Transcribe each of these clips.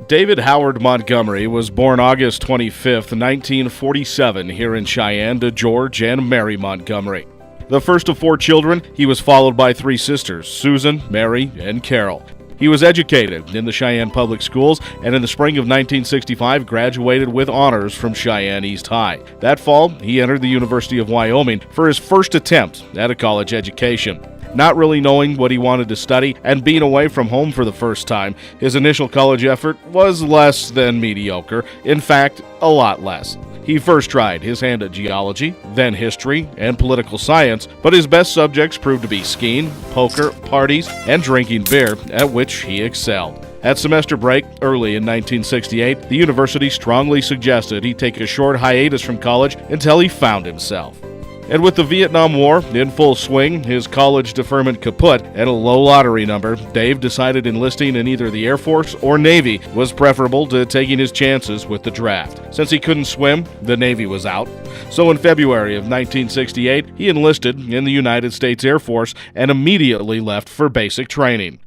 David Howard Montgomery was born August 25, 1947, here in Cheyenne to George and Mary Montgomery. The first of 4 children, he was followed by 3 sisters, Susan, Mary, and Carol. He was educated in the Cheyenne Public Schools and in the spring of 1965 graduated with honors from Cheyenne East High. That fall, he entered the University of Wyoming for his first attempt at a college education. Not really knowing what he wanted to study and being away from home for the first time, his initial college effort was less than mediocre, in fact, a lot less. He first tried his hand at geology, then history and political science, but his best subjects proved to be skiing, poker, parties, and drinking beer, at which he excelled. At semester break, early in 1968, the university strongly suggested he take a short hiatus from college until he found himself. And with the Vietnam War in full swing, his college deferment kaput, and a low lottery number, Dave decided enlisting in either the Air Force or Navy was preferable to taking his chances with the draft. Since he couldn't swim, the Navy was out. So in February of 1968, he enlisted in the United States Air Force and immediately left for basic training.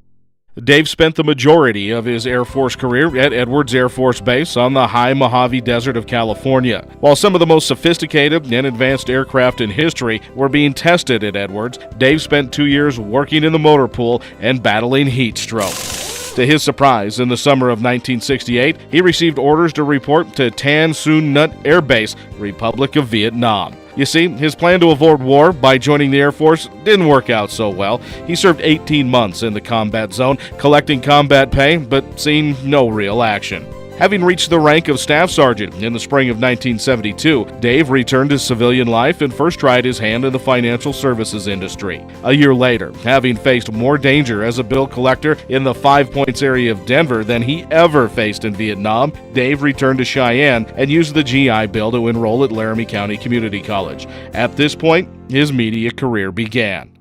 Dave spent the majority of his Air Force career at Edwards Air Force Base on the high Mojave Desert of California. While some of the most sophisticated and advanced aircraft in history were being tested at Edwards, Dave spent 2 years working in the motor pool and battling heat stroke. To his surprise, in the summer of 1968, he received orders to report to Tan Son Nhut Air Base, Republic of Vietnam. You see, his plan to avoid war by joining the Air Force didn't work out so well. He served 18 months in the combat zone, collecting combat pay, but seeing no real action. Having reached the rank of staff sergeant in the spring of 1972, Dave returned to civilian life and first tried his hand in the financial services industry. A year later, having faced more danger as a bill collector in the Five Points area of Denver than he ever faced in Vietnam, Dave returned to Cheyenne and used the GI Bill to enroll at Laramie County Community College. At this point, his media career began.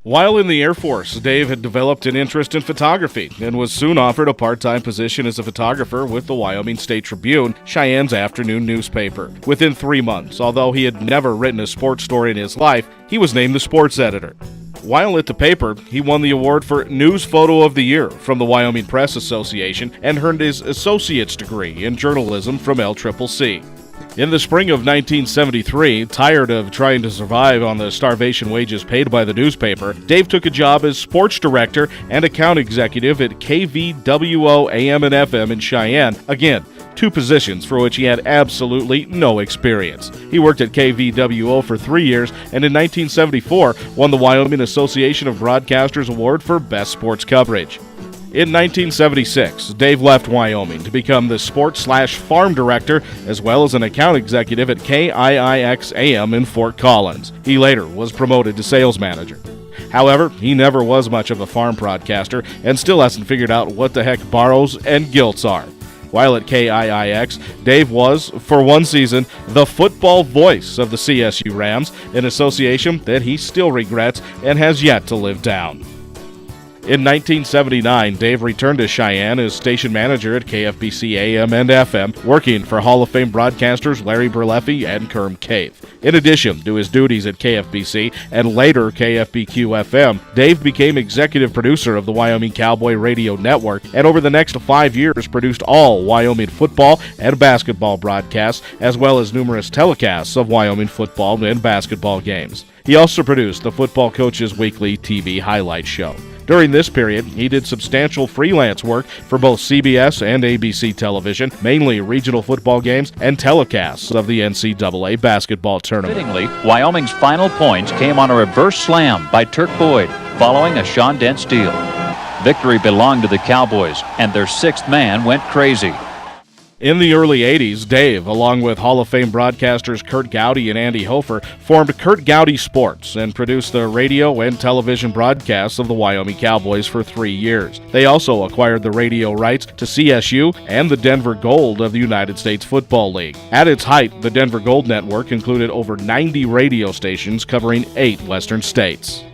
While in the Air Force, Dave had developed an interest in photography and was soon offered a part-time position as a photographer with the Wyoming State Tribune, Cheyenne's afternoon newspaper. Within 3 months, although he had never written a sports story in his life, he was named the sports editor. While at the paper, he won the award for News Photo of the Year from the Wyoming Press Association and earned his associate's degree in journalism from LCCC. In the spring of 1973, tired of trying to survive on the starvation wages paid by the newspaper, Dave took a job as sports director and account executive at KVWO AM and FM in Cheyenne. Again, 2 positions for which he had absolutely no experience. He worked at KVWO for 3 years and in 1974 won the Wyoming Association of Broadcasters Award for Best Sports Coverage. In 1976, Dave left Wyoming to become the sports/farm director as well as an account executive at KIIX-AM in Fort Collins. He later was promoted to sales manager. However, he never was much of a farm broadcaster and still hasn't figured out what the heck borrows and gilts are. While at KIIX, Dave was, for 1 season, the football voice of the CSU Rams, an association that he still regrets and has yet to live down. In 1979, Dave returned to Cheyenne as station manager at KFBC AM and FM, working for Hall of Fame broadcasters Larry Berleffi and Kerm Cave. In addition to his duties at KFBC and later KFBQ-FM, Dave became executive producer of the Wyoming Cowboy Radio Network and over the next 5 years produced all Wyoming football and basketball broadcasts as well as numerous telecasts of Wyoming football and basketball games. He also produced the Football Coach's Weekly TV highlight show. During this period, he did substantial freelance work for both CBS and ABC television, mainly regional football games and telecasts of the NCAA basketball tournament. Fittingly, Wyoming's final points came on a reverse slam by Turk Boyd, following a Sean Dent steal. Victory belonged to the Cowboys, and their 6th man went crazy. In the early 80s, Dave, along with Hall of Fame broadcasters Kurt Gowdy and Andy Hofer, formed Kurt Gowdy Sports and produced the radio and television broadcasts of the Wyoming Cowboys for 3 years. They also acquired the radio rights to CSU and the Denver Gold of the United States Football League. At its height, the Denver Gold Network included over 90 radio stations covering 8 western states.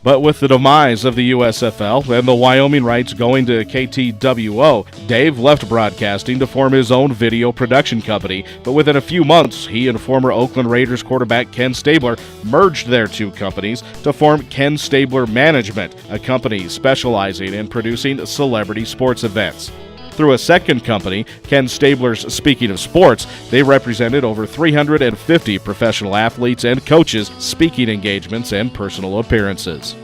But with the demise of the USFL and the Wyoming rights going to KTWO, Dave left broadcasting to form his own video production company, but within a few months, he and former Oakland Raiders quarterback Ken Stabler merged their 2 companies to form Ken Stabler Management, a company specializing in producing celebrity sports events. Through a second company, Ken Stabler's Speaking of Sports, they represented over 350 professional athletes and coaches, speaking engagements, and personal appearances.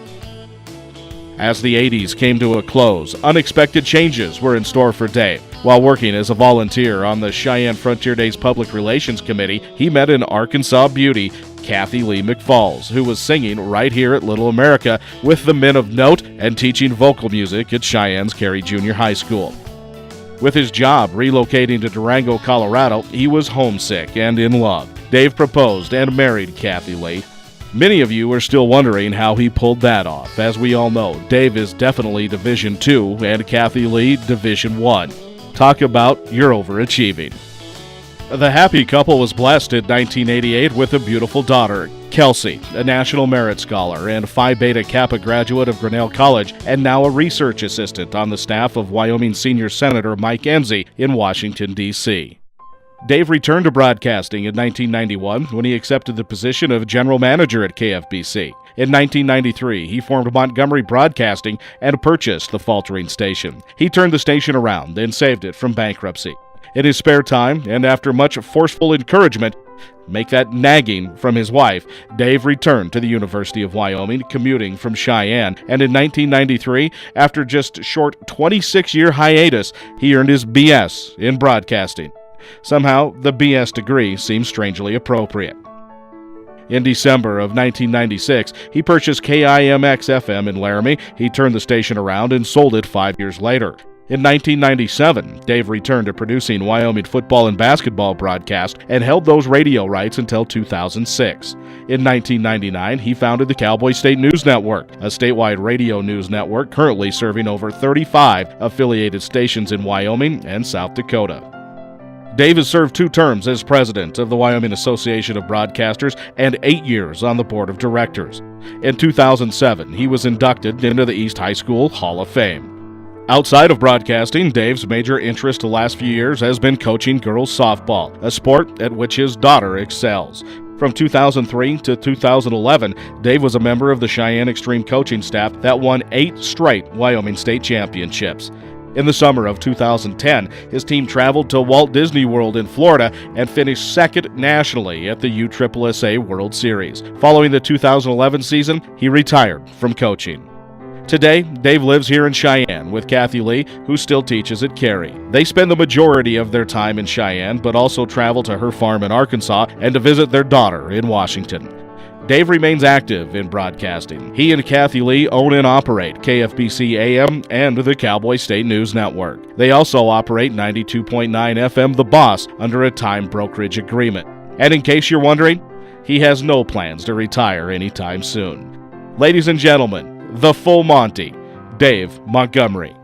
As the 80s came to a close, unexpected changes were in store for Dave. While working as a volunteer on the Cheyenne Frontier Days Public Relations Committee, he met an Arkansas beauty, Kathy Lee McFalls, who was singing right here at Little America with the men of note and teaching vocal music at Cheyenne's Cary Junior High School. With his job relocating to Durango, Colorado, he was homesick and in love. Dave proposed and married Kathy Lee. Many of you are still wondering how he pulled that off. As we all know, Dave is definitely Division II and Kathy Lee Division I. Talk about you're overachieving. The happy couple was blessed in 1988 with a beautiful daughter, Kelsey, a National Merit Scholar and Phi Beta Kappa graduate of Grinnell College, and now a research assistant on the staff of Wyoming Senior Senator Mike Enzi in Washington, D.C. Dave returned to broadcasting in 1991 when he accepted the position of general manager at KFBC. In 1993, he formed Montgomery Broadcasting and purchased the faltering station. He turned the station around and saved it from bankruptcy. In his spare time, and after much forceful encouragement, make that nagging from his wife, Dave returned to the University of Wyoming, commuting from Cheyenne, and in 1993, after just a short 26-year hiatus, he earned his B.S. in broadcasting. Somehow, the B.S. degree seems strangely appropriate. In December of 1996, he purchased KIMX-FM in Laramie. He turned the station around and sold it 5 years later. In 1997, Dave returned to producing Wyoming football and basketball broadcasts and held those radio rights until 2006. In 1999, he founded the Cowboy State News Network, a statewide radio news network currently serving over 35 affiliated stations in Wyoming and South Dakota. Dave has served 2 terms as president of the Wyoming Association of Broadcasters and 8 years on the board of directors. In 2007, he was inducted into the East High School Hall of Fame. Outside of broadcasting, Dave's major interest the last few years has been coaching girls softball, a sport at which his daughter excels. From 2003 to 2011, Dave was a member of the Cheyenne Extreme coaching staff that won 8 straight Wyoming State Championships. In the summer of 2010, his team traveled to Walt Disney World in Florida and finished second nationally at the USSSA World Series. Following the 2011 season, he retired from coaching. Today, Dave lives here in Cheyenne with Kathy Lee, who still teaches at Cary. They spend the majority of their time in Cheyenne, but also travel to her farm in Arkansas and to visit their daughter in Washington. Dave remains active in broadcasting. He and Kathy Lee own and operate KFBC AM and the Cowboy State News Network. They also operate 92.9 FM The Boss under a time brokerage agreement. And in case you're wondering, he has no plans to retire anytime soon. Ladies and gentlemen, the full Monty, Dave Montgomery.